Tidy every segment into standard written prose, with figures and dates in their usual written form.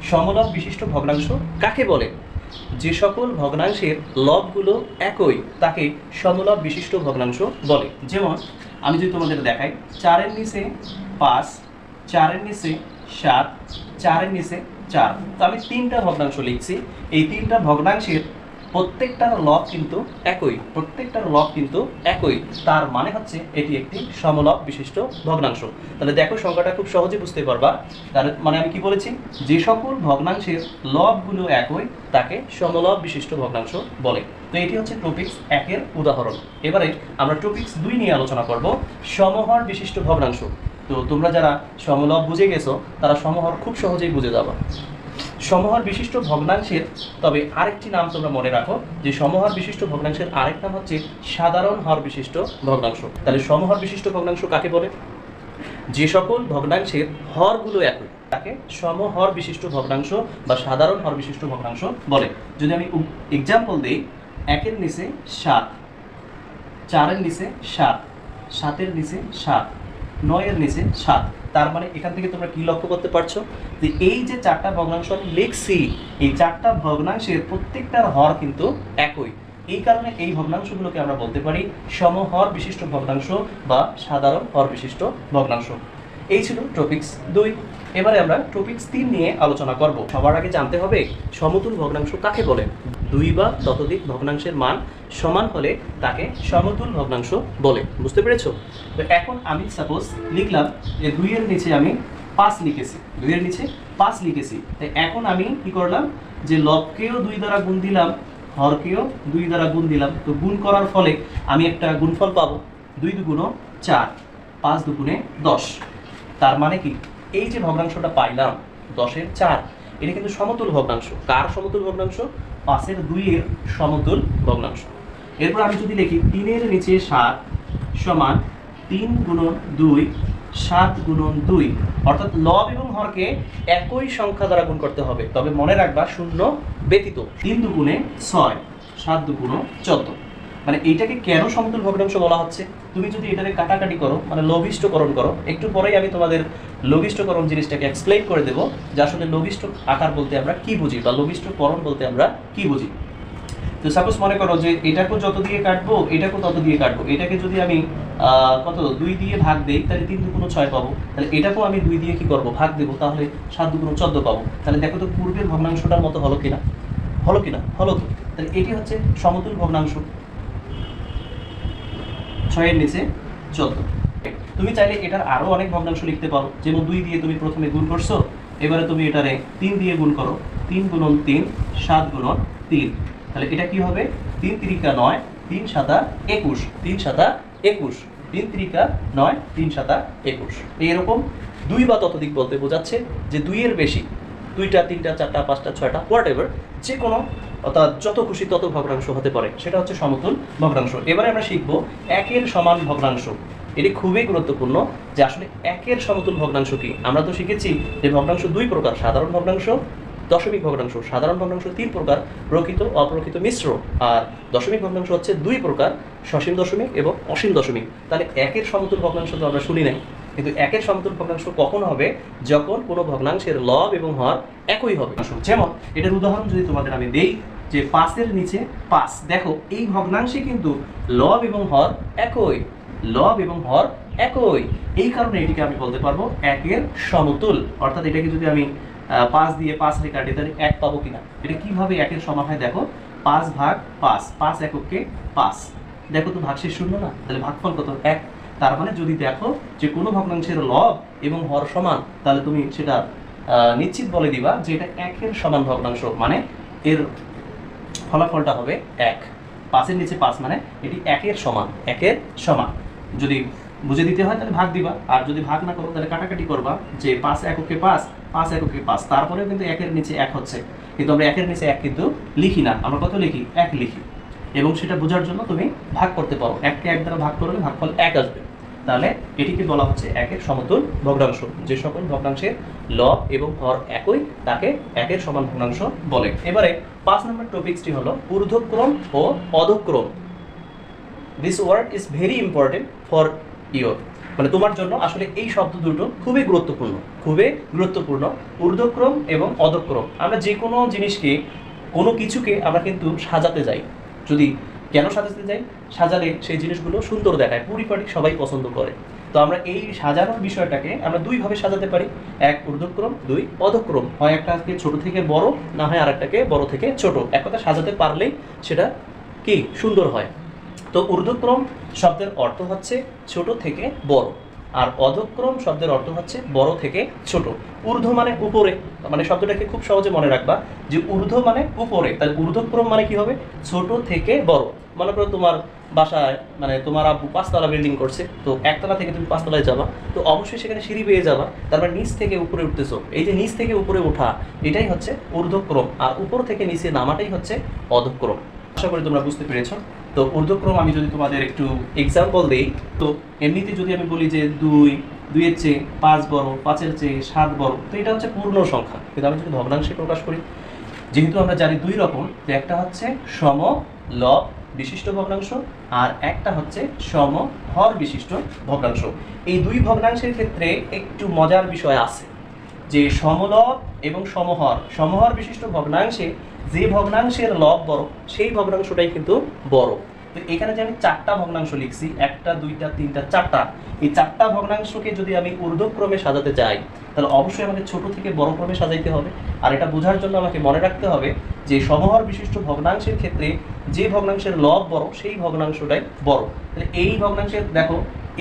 সমলব বিশিষ্ট ভগ্নাংশ কাকে বলে? যে সকল ভগ্নাংশের লবগুলো একই তাকে সমলব বিশিষ্ট ভগ্নাংশ বলে। যেমন আমি যদি তোমাদের দেখাই 4-এর নিচে 5, 4-এর নিচে 7, 4-এর নিচে 4, তো আমি তিনটা ভগ্নাংশ লিখছি। এই তিনটা ভগ্নাংশের প্রত্যেকটার লব কিন্তু একই, প্রত্যেকটার লব কিন্তু একই, তার মানে হচ্ছে এটি একটি সমলব বিশিষ্ট ভগ্নাংশ। তাহলে দেখো সংখ্যাটা খুব সহজে বুঝতে পারবা। তার মানে আমি কি বলেছি, যে সকল ভগ্নাংশের লবগুলো একই তাকে সমলব বিশিষ্ট ভগ্নাংশ বলে। তো এটি হচ্ছে টপিক্স 1-এর উদাহরণ। এবারে আমরা টপিক্স 2 নিয়ে আলোচনা করব, সমহর বিশিষ্ট ভগ্নাংশ। তো তোমরা যারা সমলব বুঝে গেছো তারা সমহর খুব সহজেই বুঝে যাবা। সমহর বিশিষ্ট ভগ্নাংশের তবে আরেকটি নাম তোমরা মনে রাখো, যে সমহর বিশিষ্ট ভগ্নাংশের আরেক নাম হচ্ছে সাধারণ হর বিশিষ্ট ভগ্নাংশ। তাহলে সমহর বিশিষ্ট ভগ্নাংশ কাকে বলে? যে সকল ভগ্নাংশের হরগুলো একই তাকে সমহর বিশিষ্ট ভগ্নাংশ বা সাধারণ হর বিশিষ্ট ভগ্নাংশ বলে। যদি আমি এক্সাম্পল দিই, 1-এর নিচে 7, 4-এর নিচে 7, 7-এর নিচে 7, 9-এর নিচে 7। তার মানে এখান থেকে তোমরা কি লক্ষ্য করতে পারছো যে এই যে 4টা ভগ্নাংশ আমি লিখছি, এই 4টা ভগ্নাংশের প্রত্যেকটার হর কিন্তু একই। এই কারণে এই ভগ্নাংশগুলোকে আমরা বলতে পারি সমহর বিশিষ্ট ভগ্নাংশ বা সাধারণ হর বিশিষ্ট ভগ্নাংশ। এই ছিল টপিক্স 2। এবারে আমরা টপিক্স 3 নিয়ে আলোচনা করব। সবার আগে জানতে হবে সমতুল ভগ্নাংশ কাকে বলে। 2 বা ততোধিক ভগ্নাংশের মান সমান হলে তাকে সমতুল ভগ্নাংশ বলে। বুঝতে পেরেছো? তো এখন আমি সাপোজ লিখলাম যে 2-এর নিচে আমি 5 লিখেছি, 2-এর নিচে 5 লিখেছি। তাই এখন আমি কি করলাম, যে লবকেও 2 দ্বারা গুণ দিলাম, হরকেও 2 দ্বারা গুণ দিলাম। তো গুণ করার ফলে আমি একটা গুণফল পাবো, 2 দুগুণ 4, 5 দুগুণে 10। তার মানে কি, এই যে ভগ্নাংশটা পাইলাম 10-এর 4, এটা কিন্তু সমতুল ভগ্নাংশ। কার সমতুল ভগ্নাংশ? 5-এর 2-এর সমতুল ভগ্নাংশ। এরপর আমি যদি লিখি 3-এর নিচে 7 সমান 3 গুণন 2, 7 গুণন 2, অর্থাৎ লব এবং হরকে একই সংখ্যা দ্বারা গুণ করতে হবে, তবে মনে রাখবা শূন্য ব্যতীত। 3 দুগুণে 6, 7 দুগুণ 14। মানে এইটাকে কেন সমতুল ভগ্নাংশ বলা হচ্ছে? তুমি যদি এটাকে কাটাকাটি করো, মানে লঘিষ্ঠকরণ করো, একটু পরেই আমি তোমাদের লঘিষ্ঠকরণ জিনিসটাকে এক্সপ্লেইন করে দেবো যে আসলে লঘিষ্ঠ আকার বলতে আমরা কি বুঝি বা লঘিষ্ঠকরণ বলতে আমরা কি বুঝি। তো সাপোজ মনে করো যে এটাকেও যত দিয়ে কাটবো, এটাকেও তত দিয়ে কাটবো। এটাকে যদি আমি 2 দিয়ে ভাগ দেই, তাহলে 3 দুগুণ 6 পাবো। তাহলে এটাকেও আমি 2 দিয়ে কি করবো, ভাগ দেবো, তাহলে 7 দুগুণ 14 পাবো। তাহলে দেখো তো পূর্বের ভগ্নাংশটার মতো হলো কিনা, হলো কিনা, হলো তো। তাহলে এটি হচ্ছে সমতুল ভগ্নাংশ, 6-এর নিচে 14। তুমি চাইলে এটার আরো অনেক ভগ্নাংশ লিখতে পারো, যেমন 2 দিয়ে তুমি প্রথমে গুণ করছো, এবারে তুমি এটারে 3 দিয়ে গুণ করো, 3 গুণন 3, 7 গুণন 3। তাহলে এটা কি হবে, 3 তিরিকা 9, 3 সাতা 21, 3 সাতা 21, 3 তিরিকা 9, 3 সাতা 21। এইরকম 2 বা ততোধিক বলতে বোঝাচ্ছে যে 2-এর বেশি, 2টা 3টা 4টা 5টা 6টা হোয়াট এভার, যে কোনো অর্থাৎ যত খুশি তত ভগ্নাংশ হতে পারে, সেটা হচ্ছে সমতুল ভগ্নাংশ। এবারে আমরা শিখবো 1-এর সমান ভগ্নাংশ। এটি খুবই গুরুত্বপূর্ণ যে আসলে 1-এর সমতুল ভগ্নাংশ কি। আমরা তো শিখেছি যে ভগ্নাংশ 2 প্রকার, সাধারণ ভগ্নাংশ, দশমিক ভগ্নাংশ। সাধারণ ভগ্নাংশ 3 প্রকার, প্রকৃত, অপ্রকৃত, মিশ্র। আর দশমিক ভগ্নাংশ হচ্ছে 2 প্রকার, সসীম দশমিক এবং অসীম দশমিক। তাহলে 1-এর সমতুল ভগ্নাংশ তো আমরা শুনি নাই, কিন্তু 1-এর সমতুল ভগ্নাংশ কখন হবে, যখন কোনো ভগ্নাংশের লব এবং হর একই হবে। যেমন এটার উদাহরণ যদি তোমাদের আমি দেই, যে 5-এর নিচে 5, দেখো এই ভগ্নাংশে কিন্তু লব এবং হর একই, লব এবং হর একই। এই কারণে এটিকে আমি বলতে পারবো 1-এর সমতুল। অর্থাৎ এটাকে যদি আমি 5 দিয়ে 5 রে কাটি, তাহলে 1 পাবো কিনা। এটা কিভাবে 1-এর সমান হয় দেখো, 5 ভাগ 5, 5 এককে 5। দেখো তো ভাগশেষ শূন্য না, তাহলে ভাগফল কত, 1। তার মানে যদি দেখো যে কোনো ভগ্নাংশের লব এবং হর সমান, তাহলে তুমি সেটা নিশ্চিত বলে দিবা যে এটা 1-এর সমান ভগ্নাংশ, মানে এর ফলাফলটা হবে 1। 5-এর নিচে 5 মানে এটি 1-এর সমান, 1-এর সমান। যদি বুঝে দিতে হয় তাহলে ভাগ দিবা, আর যদি ভাগ না করো তাহলে কাটাকাটি করবা, যে 5 এককে 5, 5 এককে 5। তারপরেও কিন্তু 1-এর নিচে 1 হচ্ছে, কিন্তু আমরা 1-এর নিচে 1 কিন্তু লিখি না, আমরা কত লিখি, 1 লিখি। এবং সেটা বোঝার জন্য তুমি ভাগ করতে পারো, 1কে 1 দ্বারা ভাগ করলে ভাগফল 1 আসবে। তাহলে এটিকে বলা হচ্ছে 1-এর সমতুল ভগ্নাংশ। যে সকল ভগ্নাংশের লব এবং হর একই তাকে 1-এর সমান ভগ্নাংশ বলে। এবারে 5 নম্বর টপিকসটি হলো ঊর্ধ্বক্রম ও অধক্রম। This word is very important for your মানে তোমার জন্য আসলে এই শব্দ দুটো খুবই গুরুত্বপূর্ণ, খুবই গুরুত্বপূর্ণ। ঊর্ধ্বক্রম এবং অধক্রম, আমরা যে কোনো জিনিসকে, কোনো কিছুকে আমরা কিন্তু সাজাতে যাই। যদি কেন সাজাতে যাই? সাজালে সেই জিনিসগুলো সুন্দর দেখায়, পরিপাটি সবাই পছন্দ করে। তো আমরা এই সাজানোর বিষয়টাকে আমরা দুইভাবে সাজাতে পারি, এক ঊর্ধ্বক্রম, দুই অধক্রম। হয় একটাকে ছোট থেকে বড়, না হয় আরেকটাকে বড় থেকে ছোট। এক কথা সাজাতে পারলেই সেটা কি সুন্দর হয়। তো ঊর্ধ্বক্রম শব্দের অর্থ হচ্ছে ছোট থেকে বড়, আর অধক্রম শব্দের অর্থ হচ্ছে বড় থেকে ছোট। ঊর্ধ্ব মানে উপরে, মানে শব্দটাকে খুব সহজে মনে রাখবা যে ঊর্ধ্ব মানে উপরে, তাহলে ঊর্ধ্বক্রম মানে কি হবে? ছোট থেকে বড়। মনে করো তোমার বাসায়, মানে তোমার আব্বু 5 তলা বিল্ডিং করছে, তো 1 তলা থেকে তুমি 5 তলায় যাবা, তো অবশ্যই সেখানে সিঁড়ি বেয়ে যাবা, তারপর নিচ থেকে উপরে উঠতেছো। এই যে নিচ থেকে উপরে ওঠা, এটাই হচ্ছে ঊর্ধ্বক্রম, আর উপর থেকে নিচে নামাটাই হচ্ছে অধক্রম। আশা করি তোমরা বুঝতে পেরেছো। তো ঊর্ধ্বক্রম আমি যদি তোমাদের একটু এক্সাম্পল দিই, তো এমনিতে যদি আমি বলি যে 2 এর চেয়ে 5 বড়, 5-এর চেয়ে 7 বড়, তো এটা হচ্ছে পূর্ণ সংখ্যা। কিন্তু আমি যদি ভগ্নাংশে প্রকাশ করি, যেহেতু আমরা জানি 2 রকম, যে একটা হচ্ছে সম লব বিশিষ্ট ভগ্নাংশ, আর একটা হচ্ছে সম হর বিশিষ্ট ভগ্নাংশ। এই 2 ভগ্নাংশের ক্ষেত্রে একটু মজার বিষয় আছে, যে সমলব এবং সমহর বিশিষ্ট ভগ্নাংশে যে ভগ্নাংশের লব বড়, সেই ভগ্নাংশটাই কিন্তু বড়। তো এখানে যে আমি 4টা ভগ্নাংশ লিখছি, 1টা 2টা 3টা 4টা, এই 4টা ভগ্নাংশকে যদি আমি ঊর্ধ্বক্রমে সাজাতে যাই, তাহলে অবশ্যই আমাকে ছোট থেকে বড় ক্রমে সাজাইতে হবে। আর এটা বোঝার জন্য আমাকে মনে রাখতে হবে যে সমহর বিশিষ্ট ভগ্নাংশের ক্ষেত্রে যে ভগ্নাংশের লব বড়, সেই ভগ্নাংশটাই বড়। তাহলে এই ভগ্নাংশের দেখো,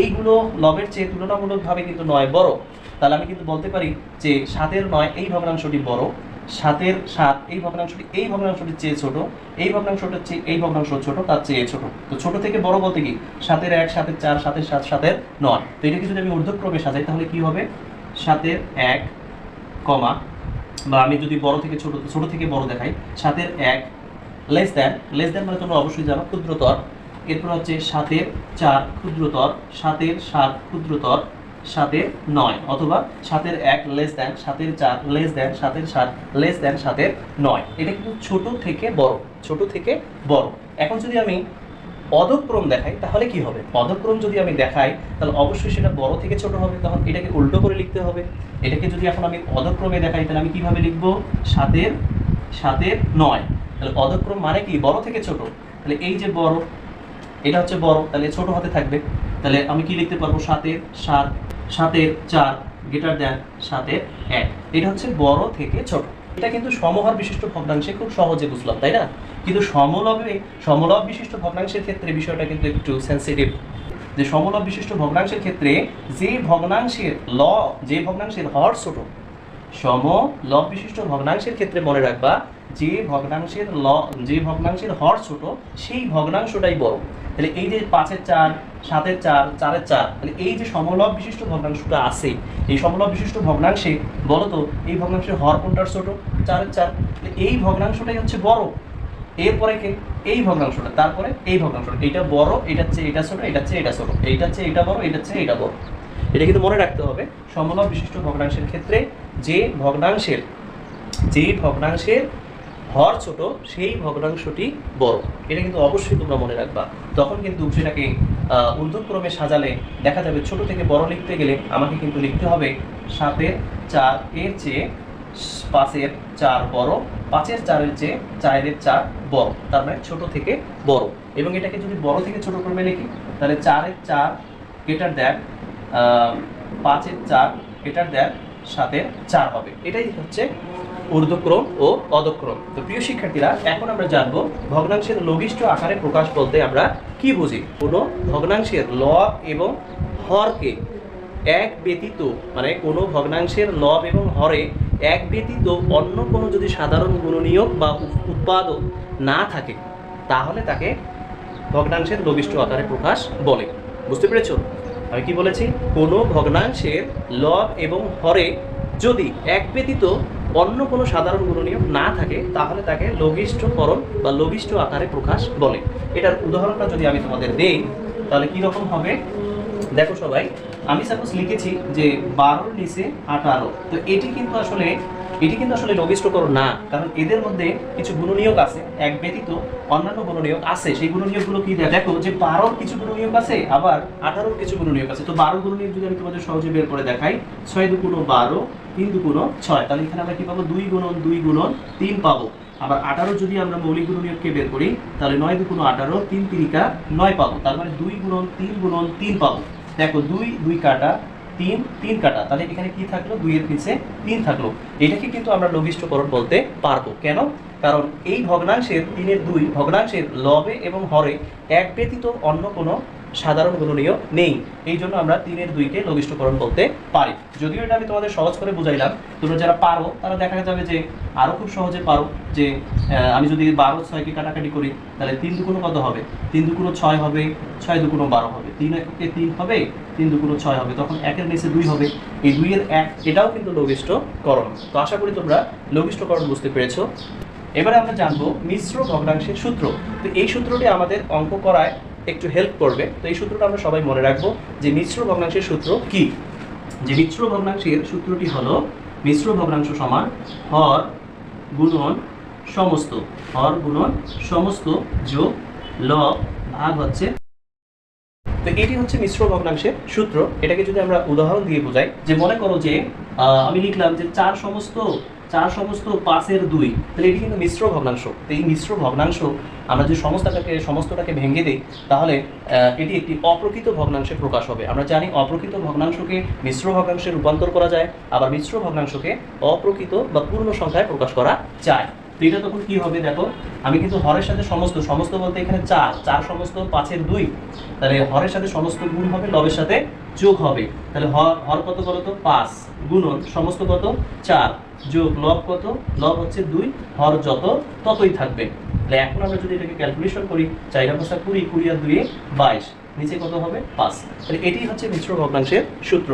এইগুলো লবের চেয়ে তুলনামূলকভাবে কিন্তু 9 বড়। তাহলে আমি কিন্তু বলতে পারি যে 7-এর 9 এই ভগ্নাংশটি বড়, 7-এর 7 এই ভগ্নাংশটির চেয়ে ছোট, এই ভগ্নাংশটার চেয়ে এই ভগ্নাংশ ছোট, তার চেয়ে ছোট। তো ছোট থেকে বড় বলতে কি 7-এর 1, 7-এর 4, 7-এর 7, 7-এর 9। তো এটাকে যদি আমি ঊর্ধ্বক্রমে সাজাই, তাহলে কি হবে? 7-এর 1 কমা, বা আমি যদি বড় থেকে ছোট থেকে বড় দেখাই, 7-এর 1 লেস দ্যান মানে তোমরা অবশ্যই জানো ক্ষুদ্রতর। এরপর হচ্ছে 7-এর 4 ক্ষুদ্রতর, 7-এর 7 ক্ষুদ্রতর, 7-এর 9, অথবা 7-এর 1 লেস দ্যান, 7-এর 4 লেস দ্যান, 7-এর 7 লেস দ্যান, 7-এর 9। এটা কিন্তু ছোট থেকে বড়, ছোট থেকে বড়। এখন যদি আমি অধক্রম দেখাই, তাহলে কি হবে? অধক্রম যদি আমি দেখাই, তাহলে অবশ্যই সেটা বড় থেকে ছোট হবে, তখন এটাকে উল্টো করে লিখতে হবে। এটাকে যদি এখন আমি অধক্রমে দেখাই, তাহলে আমি কিভাবে লিখব? 7-এর 9। তাহলে অধক্রম মানে কি? বড় থেকে ছোট। তাহলে এই যে বড়, এটা হচ্ছে বড়, তাহলে ছোট হাতে থাকবে। তাহলে আমি কি লিখতে পারবো? 7-এর 7, 7-এর 4 গ্রেটার দ্যান 7-এর 1। এটা হচ্ছে বড় থেকে ছোট। এটা কিন্তু সমহর বিশিষ্ট ভগ্নাংশে খুব সহজে বুঝলাম, তাই না? কিন্তু সমলব বিশিষ্ট ভগ্নাংশের ক্ষেত্রে বিষয়টা কিন্তু একটু সেন্সিটিভ। যে সমলব বিশিষ্ট ভগ্নাংশের ক্ষেত্রে যে ভগ্নাংশের হর ছোট, সমলব বিশিষ্ট ভগ্নাংশের ক্ষেত্রে মনে রাখবা, যে ভগ্নাংশের হর ছোট, সেই ভগ্নাংশটাই বড়। তাহলে এই যে 5-এর 4, 7-এর 4, 4-এর 4, তাহলে এই যে সমলব বিশিষ্ট ভগ্নাংশটা আছে, এই সমলব বিশিষ্ট ভগ্নাংশে বলো তো এই ভগ্নাংশের হর কোনটার ছোট? 4-এর 4। এই ভগ্নাংশটাই হচ্ছে বড়। এরপরে কে? এই ভগ্নাংশটা, তারপরে এই ভগ্নাংশটা। এইটা বড়, এটার চেয়ে এটা ছোট, এটার চেয়ে এটা ছোট, এইটার চেয়ে এটা বড়, এটার চেয়ে এটা বড়। এটা কিন্তু মনে রাখতে হবে। সমলব বিশিষ্ট ভগ্নাংশের ক্ষেত্রে যে ভগ্নাংশের হর ছোট, সেই ভগ্নাংশটি বড়। এটা কিন্তু অবশ্যই তোমরা মনে রাখবা। তখন কিন্তু সেটাকে ঊর্ধ্বক্রমে সাজালে দেখা যাবে, ছোট থেকে বড় লিখতে গেলে আমাকে কিন্তু লিখতে হবে 7-এর 4 এর চেয়ে 5-এর 4 বড়, 5-এর 4-এর চেয়ে 4-এর 4 বড়, তার মানে ছোট থেকে বড়। এবং এটাকে যদি বড় থেকে ছোট ক্রমে লিখি, তাহলে 4-এর 4 গ্রেটার দ্যান 5-এর 4 গ্রেটার দ্যান 7-এর 4 হবে। এটাই হচ্ছে ঊর্ধ্বক্রম ও অধক্রম। তো প্রিয় শিক্ষার্থীরা, এখন আমরা জানবো ভগ্নাংশের লঘিষ্ঠ আকারে প্রকাশ বলতে আমরা কি বুঝি। কোনো ভগ্নাংশের লব এবং হরকে এক ব্যতীত, মানে কোনো ভগ্নাংশের লব এবং হরে এক ব্যতীত অন্য কোনো যদি সাধারণ গুণনীয়ক বা উৎপাদক না থাকে, তাহলে তাকে ভগ্নাংশের লঘিষ্ঠ আকারে প্রকাশ বলে। বুঝতে পেরেছ? আমি কি বলেছি? কোনো ভগ্নাংশের লব এবং হরে যদি এক ব্যতীত অন্য কোনো সাধারণ গুণনীয়ক না থাকে, তাহলে তাকে লঘিষ্ঠকরণ বা লঘিষ্ঠ আকারে প্রকাশ বলে। এটার উদাহরণটা যদি আমি তোমাদের দেই, তাহলে কি রকম হবে দেখো সবাই। আমি সাপোজ লিখেছি যে 12-এর নিচে 18, তো এটি কিন্তু আসলে এটি কিন্তু আসলে লঘিষ্ঠকরণ না, কারণ এদের মধ্যে কিছু গুণনীয়ক আছে, এক ব্যতীত অন্যান্য গুণনীয়ক আছে। সেই গুণনীয়কগুলো কি দেখো, যে 12 কিছু গুণনীয়ক আছে, আবার 18 কিছু গুণনীয়ক আছে। তো 12 গুণনীয়ক যদি আমি তোমাদের সহজে বের করে দেখাই, 6 2 12, 3 2 6, তাহলে এখানে আমরা কি পাবো, 2 গুণন 2 গুণন 3 পাবো। আবার 18 যদি আমরা মৌলিক গুণনীয়ককে বের করি, তাহলে 9 2 18, 3 3 9 পাবো। তার মানে 2 গুণন 3 পাবো। দেখো 2 2 কাটা, 3 3 কাটা, তাহলে এখানে কি থাকলো, 2 এর নিচে 3 থাকলো। এটাকে কিন্তু আমরা লঘিষ্ঠকরণ বলতে পারবো। কেন? কারণ এই ভগ্নাংশের 3 এর 2 ভগ্নাংশের লবে এবং হরে এক ব্যতীত অন্য কোনো সাধারণ গুণনীয়ক নেই। এই জন্য আমরা 3 এর 2 কে লঘিষ্ঠকরণ বলতে পারি। যদিও এটা আমি তোমাদের সহজ করে বুঝাইলাম, তোমরা যারা পারো তারা দেখা যাবে যে আরো খুব সহজে পারো। যে আমি যদি 12 6 কে কাটাকাটি করি, তাহলে 3 2 কত হবে, 3 2 6 হবে, 6 2 12 হবে, 3 এককে 3 হবে, 3 2 6 হবে, তখন 1 এর নিচে 2 হবে, এই 2 এর 1, এটাও কিন্তু লঘিষ্ঠকরণ। তো আশা করি তোমরা লঘিষ্ঠকরণ বুঝতে পেরেছো। এবারে আমরা জানবো মিশ্র ভগ্নাংশের সূত্র। তো এই সূত্রটি আমাদের অঙ্ক করায় একটু হেল্প করবে। তো এই সূত্রটা আমরা সবাই মনে রাখবো, যে মিশ্র ভগ্নাংশের সূত্র কি। যে মিশ্র ভগ্নাংশের সূত্রটি হলো, মিশ্র ভগ্নাংশ সমান হর গুণন সমস্ত, হর গুণন সমস্ত যোগ লব ভাগ হচ্ছে। তো এটি হচ্ছে মিশ্র ভগ্নাংশের সূত্র। এটাকে যদি আমরা উদাহরণ দিয়ে বোঝাই, যে মনে করো যে আমি লিখলাম যে 4 সমস্ত 5 এর 2, তাহলে এটি কিন্তু মিশ্র ভগ্নাংশ। তো এই মিশ্র ভগ্নাংশ আমরা যে সমস্তটাকে ভেঙে দিই, তাহলে এটি একটি অপ্রকৃত ভগ্নাংশে প্রকাশ হবে। আমরা জানি অপ্রকৃত ভগ্নাংশকে মিশ্র ভগ্নাংশে রূপান্তর করা যায়, আবার মিশ্র ভগ্নাংশকে অপ্রকৃত বা পূর্ণ সংখ্যায় প্রকাশ করা যায়। তো এটা তখন কি হবে, দেখো আমি কিন্তু হরের সাথে সমস্ত বলতে এখানে 4 সমস্ত 5 এর 2, তাহলে হরের সাথে সমস্ত গুণ হবে, লবের সাথে যোগ হবে। তাহলে হর কত বলো তো, 5, গুণন সমস্ত কত 4, যোগ লব কত, লব হচ্ছে 2, হর যত ততই থাকবে। তাহলে এখন আমরা যদি এটাকে ক্যালকুলেশন করি, 4 × 20, 20 আর 2 22, নিচে কত হবে 5। তাহলে এটি হচ্ছে মিশ্র ভগ্নাংশের সূত্র।